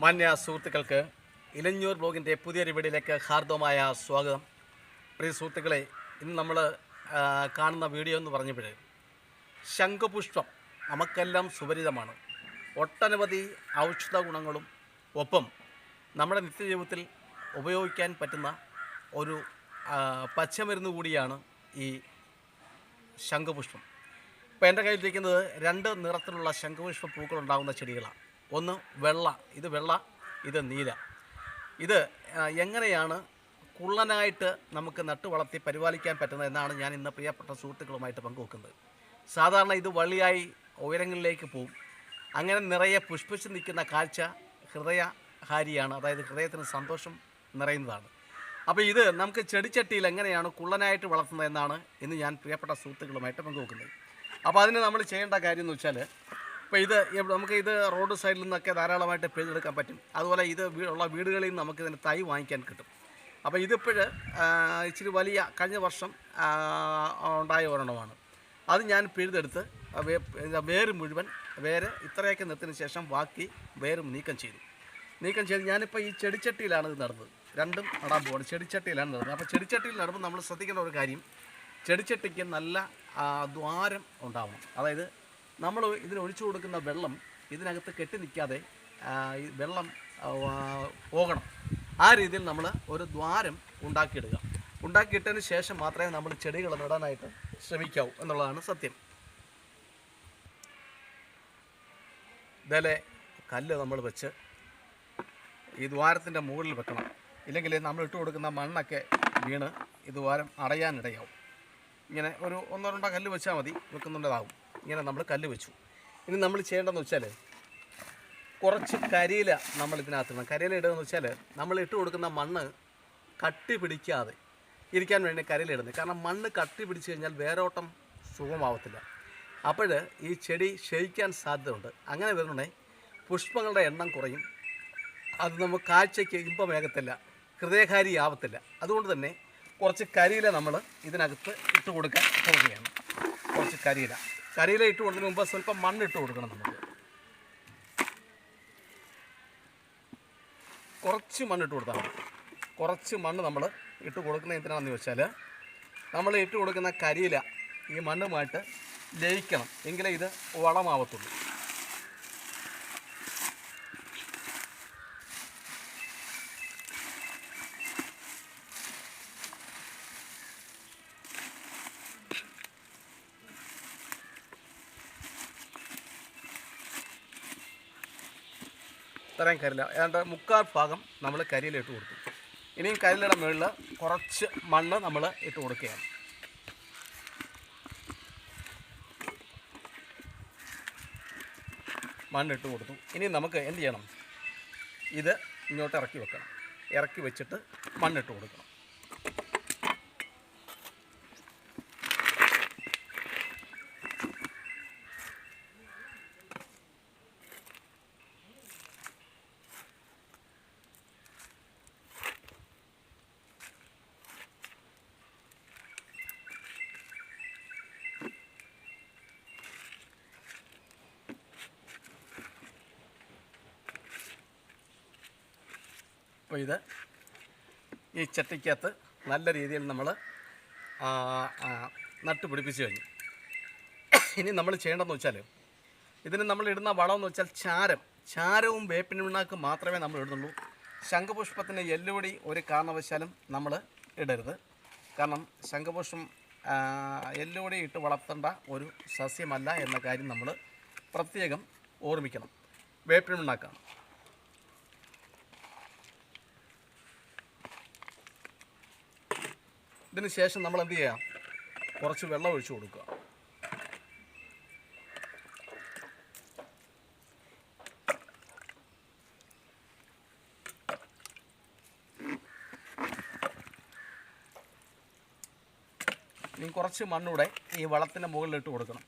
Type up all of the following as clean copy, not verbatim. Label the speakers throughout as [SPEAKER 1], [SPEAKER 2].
[SPEAKER 1] മാന്യ സുഹൃത്തുക്കൾക്ക് ഇലഞ്ഞൂർ ബ്ലോഗിൻ്റെ പുതിയൊരു വീഡിയോയിലേക്ക് ഹാർദവമായ സ്വാഗതം. പ്രിയ സുഹൃത്തുക്കളെ, ഇന്ന് നമ്മൾ കാണുന്ന വീഡിയോ എന്ന് പറഞ്ഞപ്പോൾ ശംഖുപുഷ്പം നമുക്കെല്ലാം സുപരിചിതമാണ്. ഒട്ടനവധി ഔഷധ ഗുണങ്ങളും ഒപ്പം നമ്മുടെ നിത്യജീവിതത്തിൽ ഉപയോഗിക്കാൻ പറ്റുന്ന ഒരു പച്ചമരുന്ന് കൂടിയാണ് ഈ ശംഖുപുഷ്പം. ഇപ്പോൾ എൻ്റെ കയ്യിലിരിക്കുന്നത് രണ്ട് നിറത്തിലുള്ള ശംഖുപുഷ്പ പൂക്കളുണ്ടാകുന്ന ചെടികളാണ്. ഒന്ന് വെള്ള, ഇത് നീല. ഇത് എങ്ങനെയാണ് കുള്ളനായിട്ട് നമുക്ക് നട്ടു വളർത്തി പരിപാലിക്കാൻ പറ്റുന്നത് എന്നാണ് ഞാൻ ഇന്ന് പ്രിയപ്പെട്ട സുഹൃത്തുക്കളുമായിട്ട് പങ്കുവെക്കുന്നത്. സാധാരണ ഇത് വള്ളിയായി ഉയരങ്ങളിലേക്ക് പോവും. അങ്ങനെ നിറയെ പുഷ്പിച്ച് നിൽക്കുന്ന കാഴ്ച ഹൃദയഹാരിയാണ്, അതായത് ഹൃദയത്തിന് സന്തോഷം നിറയുന്നതാണ്. അപ്പോൾ ഇത് നമുക്ക് ചെടിച്ചട്ടിയിൽ എങ്ങനെയാണ് കുള്ളനായിട്ട് വളർത്തുന്നത് എന്നാണ് ഇന്ന് ഞാൻ പ്രിയപ്പെട്ട സുഹൃത്തുക്കളുമായിട്ട് പങ്കുവെക്കുന്നത്. അപ്പോൾ അതിന് നമ്മൾ ചെയ്യേണ്ട കാര്യം എന്ന് വെച്ചാൽ, ഇപ്പോൾ നമുക്ക് ഇത് റോഡ് സൈഡിൽ നിന്നൊക്കെ ധാരാളമായിട്ട് പിഴുതെടുക്കാൻ പറ്റും. അതുപോലെ ഇത് ഉള്ള വീടുകളിൽ നിന്ന് നമുക്കിതിന് തൈ വാങ്ങിക്കാൻ കിട്ടും. അപ്പോൾ ഇതിപ്പോൾ ഇച്ചിരി വലിയ കഴിഞ്ഞ വർഷം ഉണ്ടായ ഒരെണ്ണമാണ്. അത് ഞാൻ പിഴുതെടുത്ത് വേര് ഇത്രയൊക്കെ നിർത്തിയതിന് ശേഷം ബാക്കി വേരും നീക്കം ചെയ്ത് ഞാനിപ്പോൾ ഈ ചെടിച്ചട്ടിയിലാണ് ഇത് നടുന്നത്. രണ്ടും നടാൻ പോവാണ്. ചെടിച്ചട്ടിയിലാണ് നടുന്നത്. അപ്പോൾ ചെടിച്ചട്ടിയിൽ നടുമ്പോൾ നമ്മൾ ശ്രദ്ധിക്കേണ്ട ഒരു കാര്യം, ചെടിച്ചട്ടിക്ക് നല്ല ദ്വാരം ഉണ്ടാവണം. അതായത് നമ്മൾ ഇതിന് ഒഴിച്ചു കൊടുക്കുന്ന വെള്ളം ഇതിനകത്ത് കെട്ടി നിൽക്കാതെ ഈ വെള്ളം പോകണം. ആ രീതിയിൽ നമ്മൾ ഒരു ദ്വാരം ഉണ്ടാക്കിയിട്ടതിന് ശേഷം മാത്രമേ നമ്മൾ ചെടികൾ നടാനായിട്ട് ശ്രമിക്കാവൂ എന്നുള്ളതാണ് സത്യം. ഇതേ കല്ല് നമ്മൾ വെച്ച് ഈ ദ്വാരത്തിൻ്റെ മുകളിൽ വെക്കണം. ഇല്ലെങ്കിൽ നമ്മൾ ഇട്ട് കൊടുക്കുന്ന മണ്ണൊക്കെ വീണ് ഈ ദ്വാരം അടയാനിടയാവും. ഇങ്ങനെ ഒരു ഒന്നോ രണ്ടോ കല്ല് വെച്ചാൽ മതി, വെക്കുന്നുണ്ടതാവും. ഇങ്ങനെ നമ്മൾ കല്ല് വെച്ചു. ഇനി നമ്മൾ ചെയ്യേണ്ടതെന്ന് വെച്ചാൽ, കുറച്ച് കരിയില നമ്മൾ ഇതിനകത്തിടണം. കരിയില ഇടുകയെന്ന് വെച്ചാൽ, നമ്മൾ ഇട്ട് കൊടുക്കുന്ന മണ്ണ് കട്ടി പിടിക്കാതെ ഇരിക്കാൻ വേണ്ടി കരിയില ഇടുന്നത്. കാരണം മണ്ണ് കട്ടി പിടിച്ചു കഴിഞ്ഞാൽ വേരോട്ടം സുഖമാവത്തില്ല. അപ്പോൾ ഈ ചെടി ക്ഷയിക്കാൻ സാധ്യതയുണ്ട്. അങ്ങനെ വരുന്നുണ്ടെങ്കിൽ പുഷ്പങ്ങളുടെ എണ്ണം കുറയും. അത് നമുക്ക് കാഴ്ചയ്ക്ക് ഇമ്പമേകത്തില്ല, ഹൃദയഹാരി ആവത്തില്ല. അതുകൊണ്ട് തന്നെ കുറച്ച് കരിയില നമ്മൾ ഇതിനകത്ത് ഇട്ട് കൊടുക്കാൻ പോവുകയാണ്. കുറച്ച് കരിയില ഇട്ട് കൊടുക്കുന്നതിന് മുമ്പ് സ്വല്പം മണ്ണ് ഇട്ട് കൊടുക്കണം. നമുക്ക് കുറച്ച് മണ്ണ് ഇട്ട് കൊടുത്താൽ മതി. കുറച്ച് മണ്ണ് നമ്മൾ ഇട്ട് കൊടുക്കുന്നത് എന്തിനാണെന്ന് വെച്ചാൽ, നമ്മൾ ഇട്ട് കൊടുക്കുന്ന കരിയില ഈ മണ്ണുമായിട്ട് ലയിക്കണം. എങ്കിലേ ഇത് വളമാവത്തുള്ളൂ. ഇത്രയും കരിയില, ഏതാണ്ട് 3/4 ഭാഗം നമ്മൾ കരിയില ഇട്ട് കൊടുത്തു. ഇനിയും കരിയിലയുടെ മുകളിൽ കുറച്ച് മണ്ണ് നമ്മൾ ഇട്ട് കൊടുക്കുകയാണ്. മണ്ണിട്ട് കൊടുത്തു. ഇനി നമുക്ക് എന്ത് ചെയ്യണം? ഇത് ഇങ്ങോട്ട് ഇറക്കി വെക്കണം. ഇറക്കി വെച്ചിട്ട് മണ്ണിട്ട് കൊടുക്കണം. അപ്പോൾ ഇത് ഈ ചട്ടിക്കകത്ത് നല്ല രീതിയിൽ നമ്മൾ നട്ടുപിടിപ്പിച്ച് കഴിഞ്ഞു. ഇനി നമ്മൾ ചെയ്യേണ്ടതെന്ന് വെച്ചാൽ, ഇതിന് നമ്മൾ ഇടുന്ന വളമെന്ന് വെച്ചാൽ ചാരവും വേപ്പിൻ പിണ്ണാക്കും മാത്രമേ നമ്മൾ ഇടുന്നുള്ളൂ. ശംഖുപുഷ്പത്തിന് എല്ലുപൊടി ഒരു കാരണവശാലും നമ്മൾ ഇടരുത്. കാരണം ശംഖുപുഷ്പം എല്ലുപൊടി ഇട്ട് വളർത്തേണ്ട ഒരു സസ്യമല്ല എന്ന കാര്യം നമ്മൾ പ്രത്യേകം ഓർമ്മിക്കണം. വേപ്പിൻ പിണ്ണാക്കാണ്. ഇതിന് ശേഷം നമ്മൾ എന്ത് ചെയ്യാം? കുറച്ച് വെള്ളം ഒഴിച്ചു കൊടുക്കുക. ഇനി കുറച്ച് മണ്ണൂടെ ഈ വളത്തിൻ്റെ മുകളിൽ ഇട്ട് കൊടുക്കണം.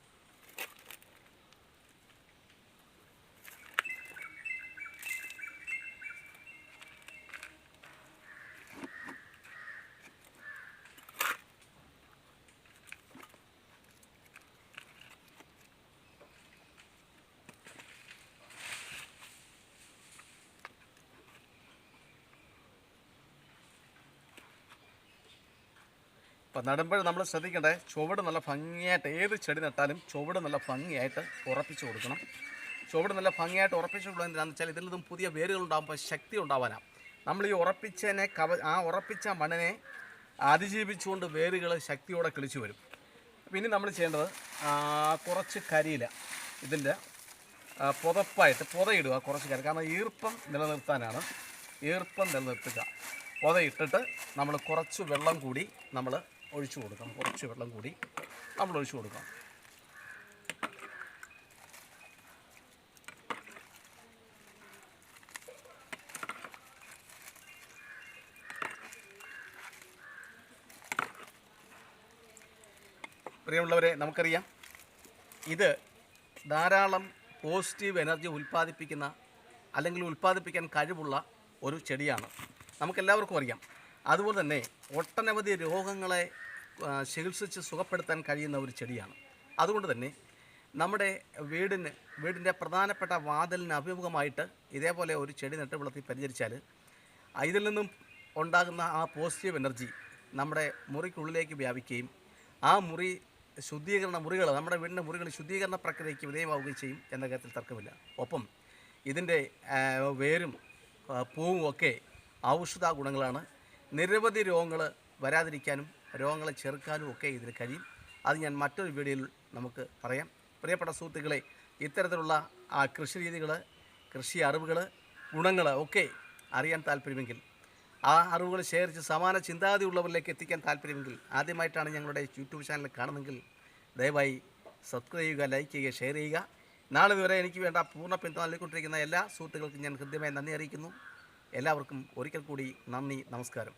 [SPEAKER 1] അപ്പോൾ നടുമ്പോൾ നമ്മൾ ശ്രദ്ധിക്കേണ്ടേ, ചുവട് നല്ല ഭംഗിയായിട്ട്, ഏത് ചെടി നട്ടാലും ചുവട് നല്ല ഭംഗിയായിട്ട് ഉറപ്പിച്ച് കൊടുക്കണം. ചുവട് നല്ല ഭംഗിയായിട്ട് ഉറപ്പിച്ച് കൊടുക്കുക എന്താണെന്ന് വെച്ചാൽ ഇതിൽ നിന്നും പുതിയ വേരുകൾ ഉണ്ടാകുമ്പോൾ ശക്തി ഉണ്ടാവാനാണ്. നമ്മൾ ഈ ഉറപ്പിച്ച മണ്ണിനെ അതിജീവിച്ചുകൊണ്ട് വേരുകൾ ശക്തിയോടെ കിളിച്ചു വരും. പിന്നെ നമ്മൾ ചെയ്യേണ്ടത് കുറച്ച് കരിയില ഇതിൻ്റെ പുതയിടുക, കുറച്ച് കരി, കാരണം ഈർപ്പം നിലനിർത്താനാണ്. ഈർപ്പം നിലനിർത്തുക, പുതയിട്ടിട്ട് നമ്മൾ കുറച്ച് വെള്ളം കൂടി നമ്മൾ ഒഴിച്ചു കൊടുക്കണം. കുറച്ച് വെള്ളം കൂടി നമ്മൾ ഒഴിച്ചു കൊടുക്കണം. പ്രിയമുള്ളവരെ, നമുക്കറിയാം ഇത് ധാരാളം പോസിറ്റീവ് എനർജി ഉൽപ്പാദിപ്പിക്കുന്ന അല്ലെങ്കിൽ ഉൽപ്പാദിപ്പിക്കാൻ കഴിവുള്ള ഒരു ചെടിയാണ്, നമുക്കെല്ലാവർക്കും അറിയാം. അതുപോലെ തന്നെ ഒട്ടനവധി രോഗങ്ങളെ ചികിത്സിച്ച് സുഖപ്പെടുത്താൻ കഴിയുന്ന ഒരു ചെടിയാണ്. അതുകൊണ്ട് തന്നെ നമ്മുടെ വീടിൻ്റെ പ്രധാനപ്പെട്ട വാതിലിന് അഭിമുഖമായിട്ട് ഇതേപോലെ ഒരു ചെടി നട്ട് വളർത്തി പരിചരിച്ചാൽ ഇതിൽ നിന്നും ഉണ്ടാകുന്ന ആ പോസിറ്റീവ് എനർജി നമ്മുടെ മുറിക്കുള്ളിലേക്ക് വ്യാപിക്കുകയും ആ മുറികൾ നമ്മുടെ വീടിൻ്റെ മുറികൾ ശുദ്ധീകരണ പ്രക്രിയയ്ക്ക് വിധേയമാവുകയും ചെയ്യും എന്ന കാര്യത്തിൽ തർക്കമില്ല. ഒപ്പം ഇതിൻ്റെ വേരും പൂവും ഒക്കെ ഔഷധ ഗുണങ്ങളാണ്. നിരവധി രോഗങ്ങൾ വരാതിരിക്കാനും രോഗങ്ങളെ ചെറുക്കാനും ഒക്കെ ഇതിന് കഴിയും. അത് ഞാൻ മറ്റൊരു വീഡിയോയിൽ നമുക്ക് പറയാം. പ്രിയപ്പെട്ട സുഹൃത്തുക്കളെ, ഇത്തരത്തിലുള്ള കൃഷി രീതികൾ, കൃഷി അറിവുകൾ, ഗുണങ്ങൾ ഒക്കെ അറിയാൻ താല്പര്യമെങ്കിൽ, ആ അറിവുകൾ ശേഖരിച്ച് സമാന ചിന്താഗതിയുള്ളവരിലേക്ക് എത്തിക്കാൻ താല്പര്യമെങ്കിൽ, ആദ്യമായിട്ടാണ് ഞങ്ങളുടെ യൂട്യൂബ് ചാനൽ കാണുന്നതെങ്കിൽ ദയവായി സബ്സ്ക്രൈബ് ചെയ്യുക, ലൈക്ക് ചെയ്യുക, ഷെയർ ചെയ്യുക. നാളെ വരെ എനിക്ക് വേണ്ട പൂർണ്ണ പിന്തുണ നൽകിക്കൊണ്ടിരിക്കുന്ന എല്ലാ സുഹൃത്തുക്കൾക്കും ഞാൻ ഹൃദ്യമായി നന്ദി അറിയിക്കുന്നു. എല്ലാവർക്കും ഒരിക്കൽ കൂടി നന്ദി, നമസ്കാരം.